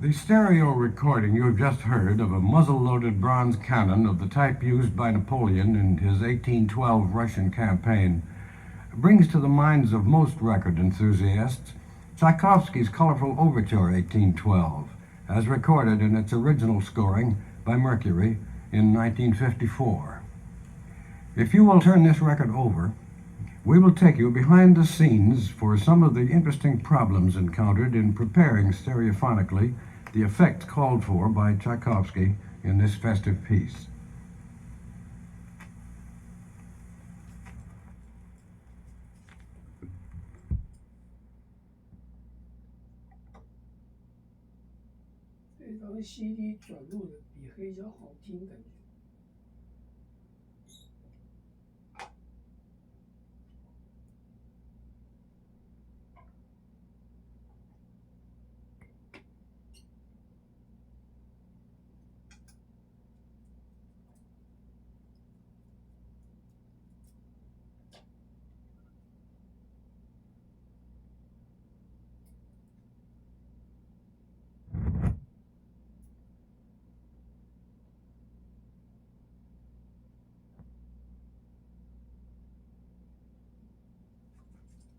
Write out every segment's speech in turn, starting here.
The stereo recording you have just heard of a muzzle-loaded bronze cannon of the type used by Napoleon in his 1812 Russian campaign brings to the minds of most record enthusiasts Tchaikovsky's colorful Overture 1812, as recorded in its original scoring by Mercury in 1954. If you will turn this record over, we will take you behind the scenes for some of the interesting problems encountered in preparing stereophonically the effects called for by Tchaikovsky in this festive piece. CD 转录的比黑胶好听，感觉。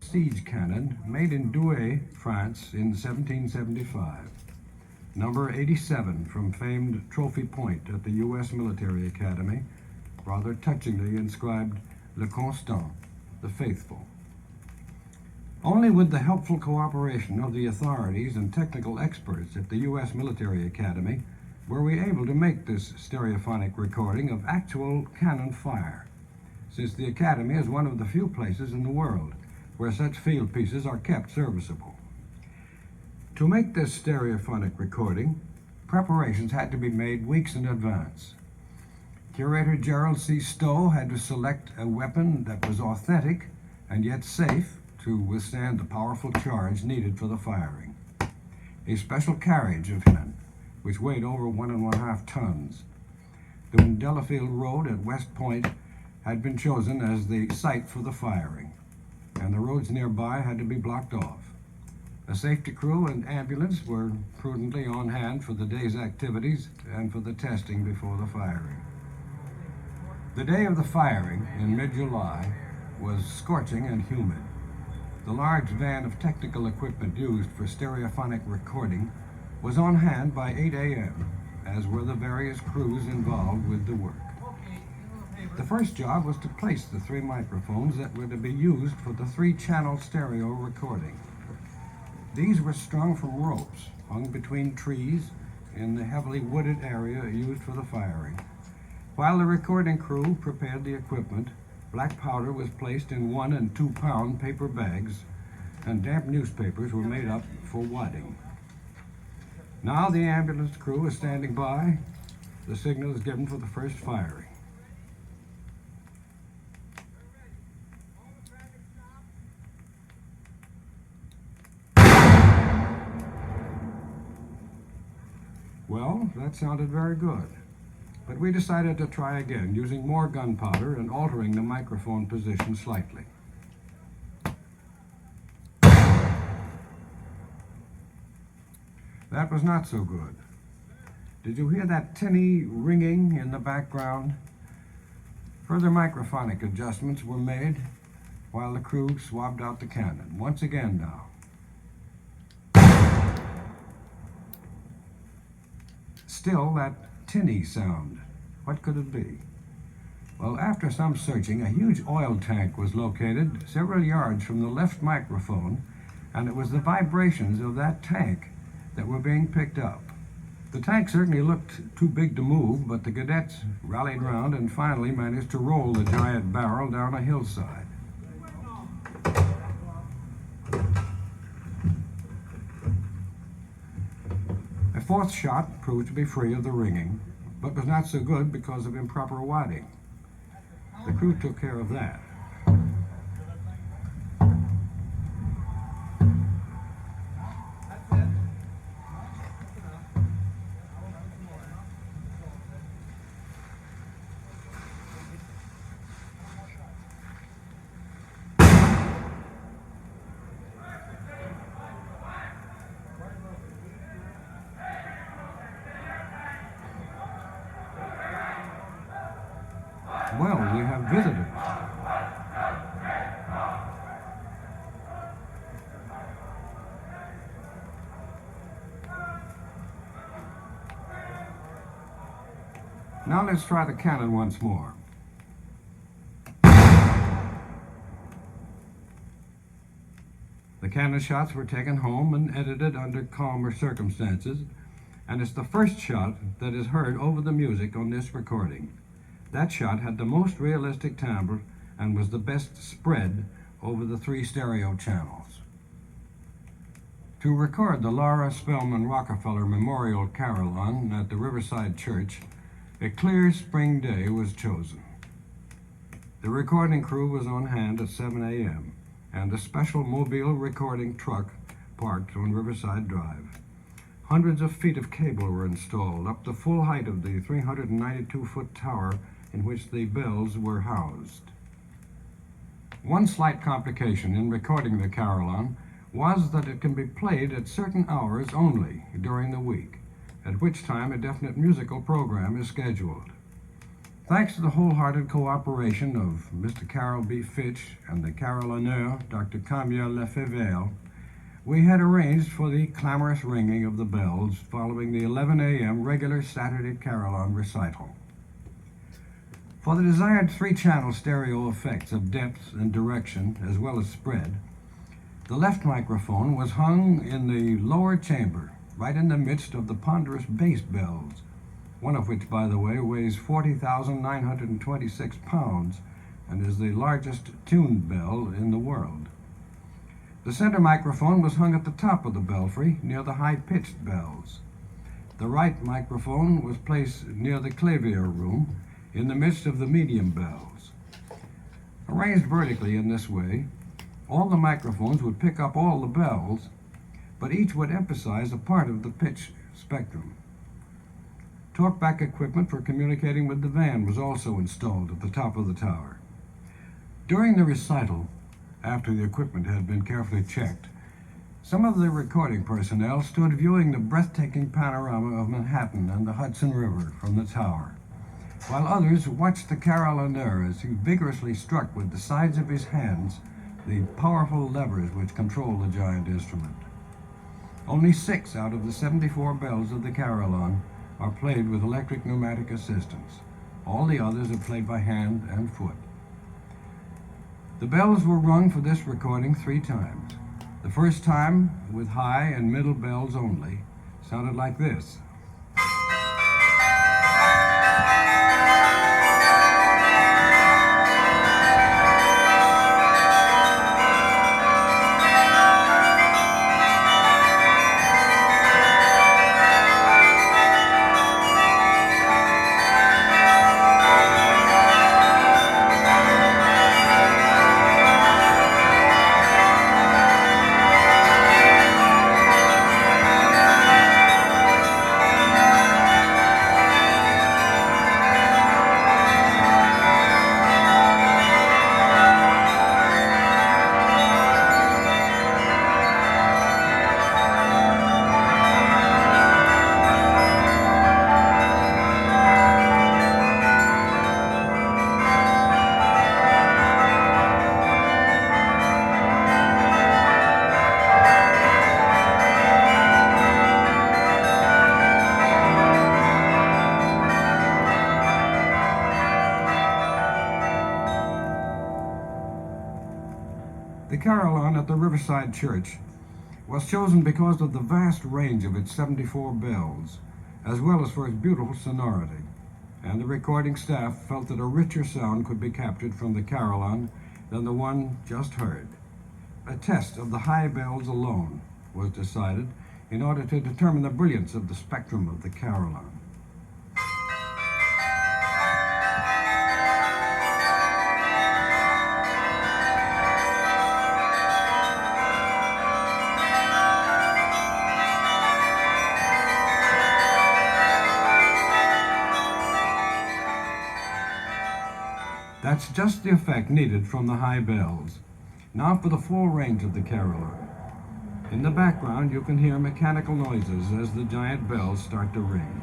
Siege cannon made in Douai, France in 1775. Number 87 from famed Trophy Point at the U.S. Military Academy, rather touchingly inscribed Le Constant, the Faithful. Only with the helpful cooperation of the authorities and technical experts at the U.S. Military Academy were we able to make this stereophonic recording of actual cannon fire, since the Academy is one of the few places in the world where such field pieces are kept serviceable. To make this stereophonic recording, preparations had to be made weeks in advance. Curator Gerald C. Stowe had to select a weapon that was authentic and yet safe to withstand the powerful charge needed for the firing. A special carriage of cannon, which weighed over 1.5 tons. The Delafield Road at West Point had been chosen as the site for the firing, and the roads nearby had to be blocked off. A safety crew and ambulance were prudently on hand for the day's activities and for the testing before the firing. The day of the firing, in mid-July, was scorching and humid. The large van of technical equipment used for stereophonic recording was on hand by 8 a.m., as were the various crews involved with the work. The first job was to place the 3 microphones that were to be used for the 3-channel stereo recording. These were strung from ropes hung between trees in the heavily wooded area used for the firing. While the recording crew prepared the equipment, black powder was placed in 1 and 2 pound paper bags, and damp newspapers were made up for wadding. Now the ambulance crew is standing by. The signal is given for the first firing. Well, that sounded very good, but we decided to try again using more gunpowder and altering the microphone position slightly. That was not so good. Did you hear that tinny ringing in the background? Further microphonic adjustments were made while the crew swabbed out the cannon. Once again now. Still that tinny sound. What could it be? Well, after some searching, a huge oil tank was located several yards from the left microphone, and it was the vibrations of that tank that were being picked up. The tank certainly looked too big to move, but the cadets rallied round and finally managed to roll the giant barrel down a hillside. A fourth shot proved to be free of the ringing, but was not so good because of improper wadding. The crew took care of that. well, we have visitors. Now let's try the cannon once more. The cannon shots were taken home and edited under calmer circumstances, and it's the first shot that is heard over the music on this recording. That shot had the most realistic timbre and was the best spread over the 3 stereo channels. To record the Laura Spelman Rockefeller Memorial Carillon at the Riverside Church, a clear spring day was chosen. The recording crew was on hand at 7 a.m., and a special mobile recording truck parked on Riverside Drive. Hundreds of feet of cable were installed up the full height of the 392-foot tower in which the bells were housed. One slight complication in recording the carillon was that it can be played at certain hours only during the week, at which time a definite musical program is scheduled. Thanks to the wholehearted cooperation of Mr. Carroll B. Fitch and the carillonneur, Dr. Camille Lefebvre, we had arranged for the clamorous ringing of the bells following the 11 a.m. regular Saturday carillon recital. For the desired 3-channel stereo effects of depth and direction, as well as spread, the left microphone was hung in the lower chamber, right in the midst of the ponderous bass bells, one of which, by the way, weighs 40,926 pounds and is the largest tuned bell in the world. The center microphone was hung at the top of the belfry near the high-pitched bells. The right microphone was placed near the clavier room in the midst of the medium bells. Arranged vertically in this way, all the microphones would pick up all the bells, but each would emphasize a part of the pitch spectrum. Talkback equipment for communicating with the van was also installed at the top of the tower. During the recital, after the equipment had been carefully checked, some of the recording personnel stood viewing the breathtaking panorama of Manhattan and the Hudson River from the tower, while others watched the carillonneur as he vigorously struck with the sides of his hands the powerful levers which control the giant instrument. Only 6 out of the 74 bells of the carillon are played with electric pneumatic assistance. All the others are played by hand and foot. The bells were rung for this recording 3 times. The first time, with high and middle bells only, sounded like this. The carillon at the Riverside Church was chosen because of the vast range of its 74 bells, as well as for its beautiful sonority, and the recording staff felt that a richer sound could be captured from the carillon than the one just heard. A test of the high bells alone was decided in order to determine the brilliance of the spectrum of the carillon. That's just the effect needed from the high bells. Now for the full range of the carillon. In the background, you can hear mechanical noises as the giant bells start to ring.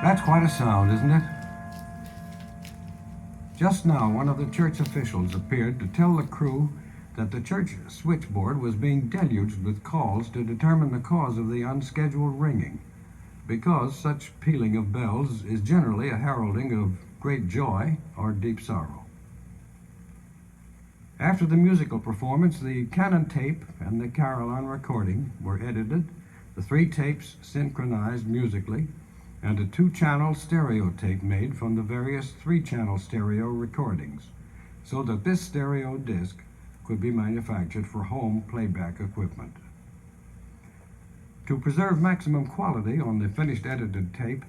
That's quite a sound, isn't it? Just now, one of the church officials appeared to tell the crew that the church switchboard was being deluged with calls to determine the cause of the unscheduled ringing, because such pealing of bells is generally a heralding of great joy or deep sorrow. After the musical performance, the canon tape and the carillon recording were edited, the 3 tapes synchronized musically, and a 2-channel stereo tape made from the various 3-channel stereo recordings, so that this stereo disc could be manufactured for home playback equipment. To preserve maximum quality on the finished edited tape,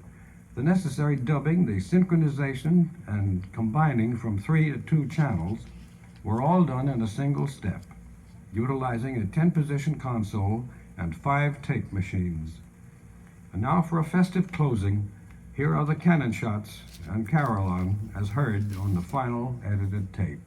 the necessary dubbing, the synchronization, and combining from 3 to 2 channels were all done in a single step, utilizing a 10-position console and 5 tape machines. And now for a festive closing, here are the cannon shots and carillon as heard on the final edited tape.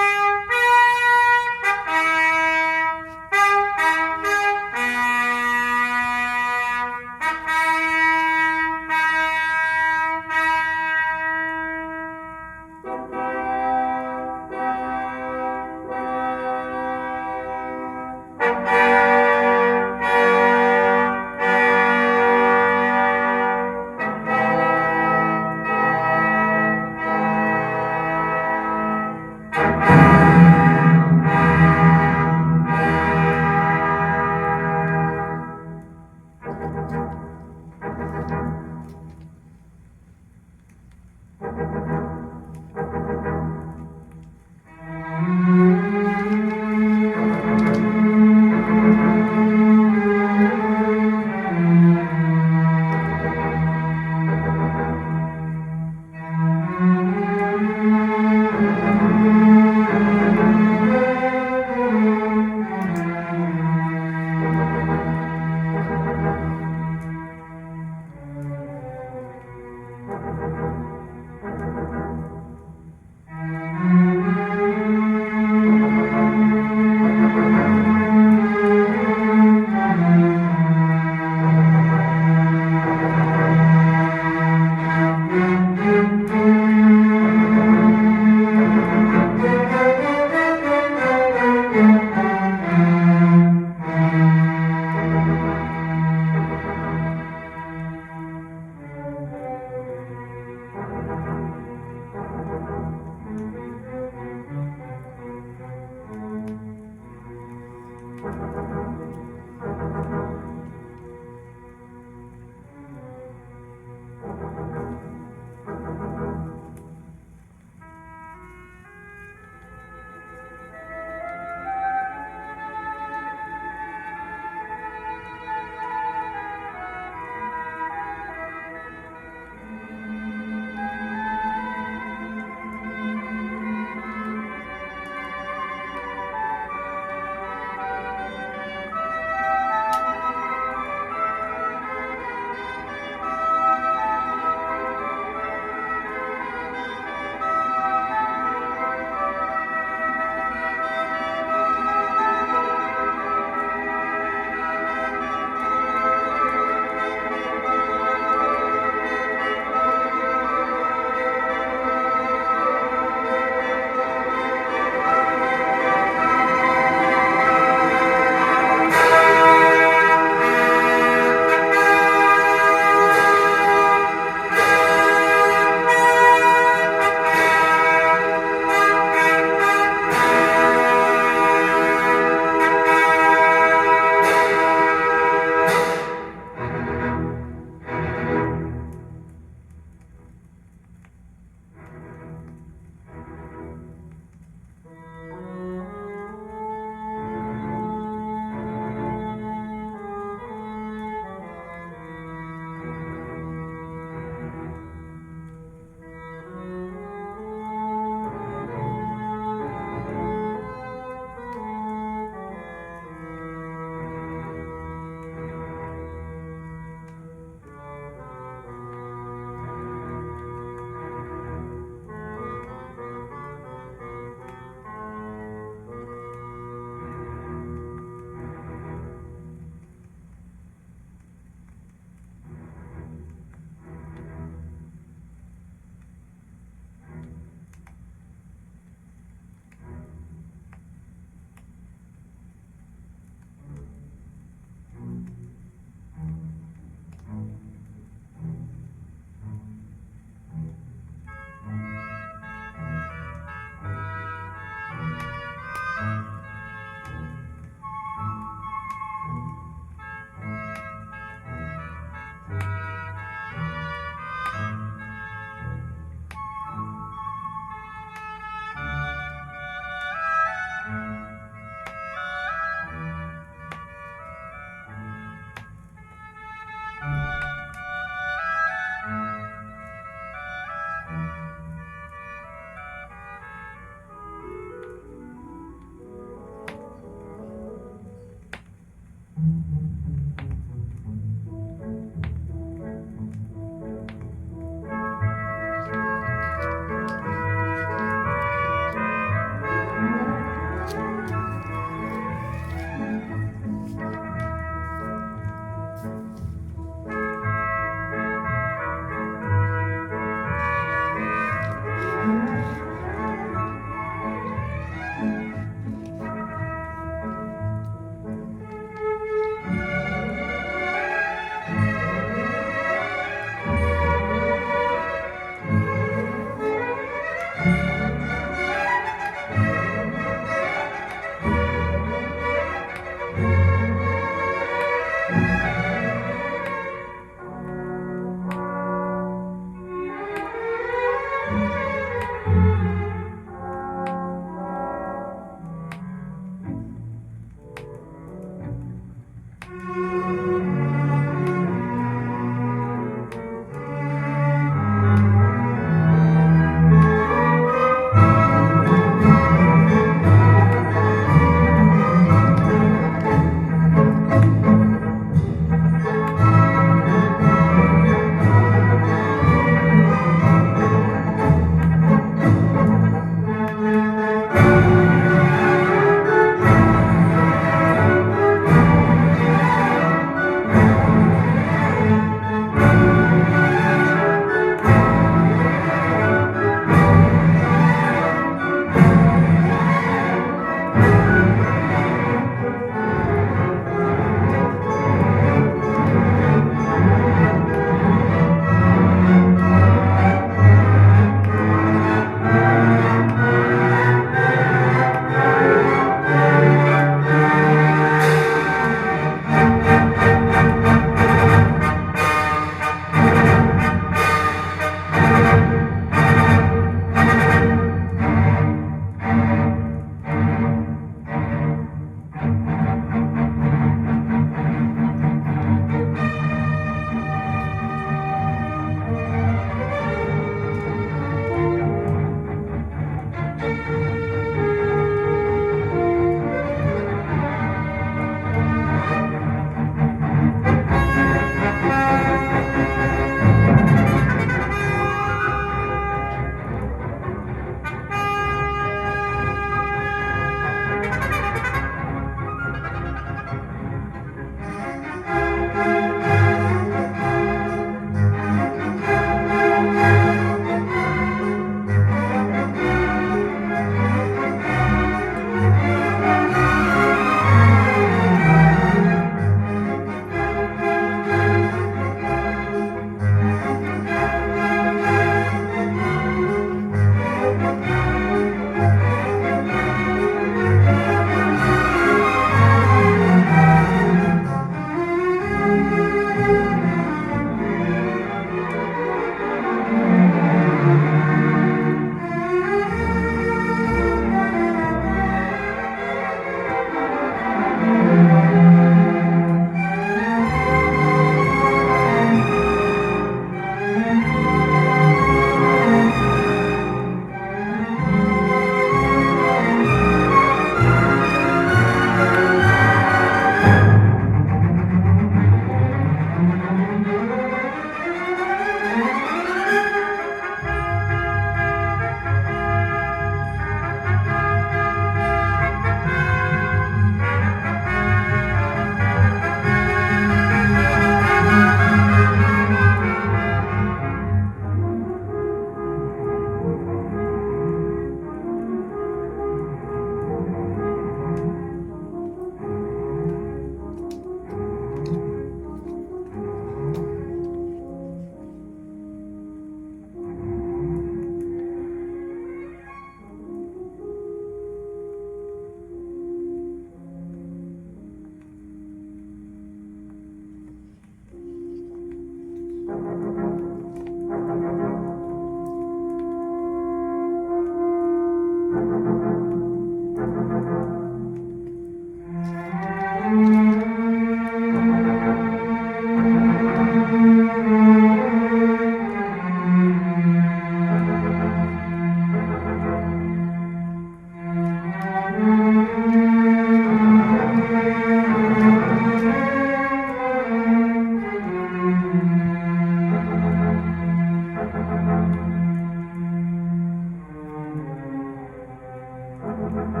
的。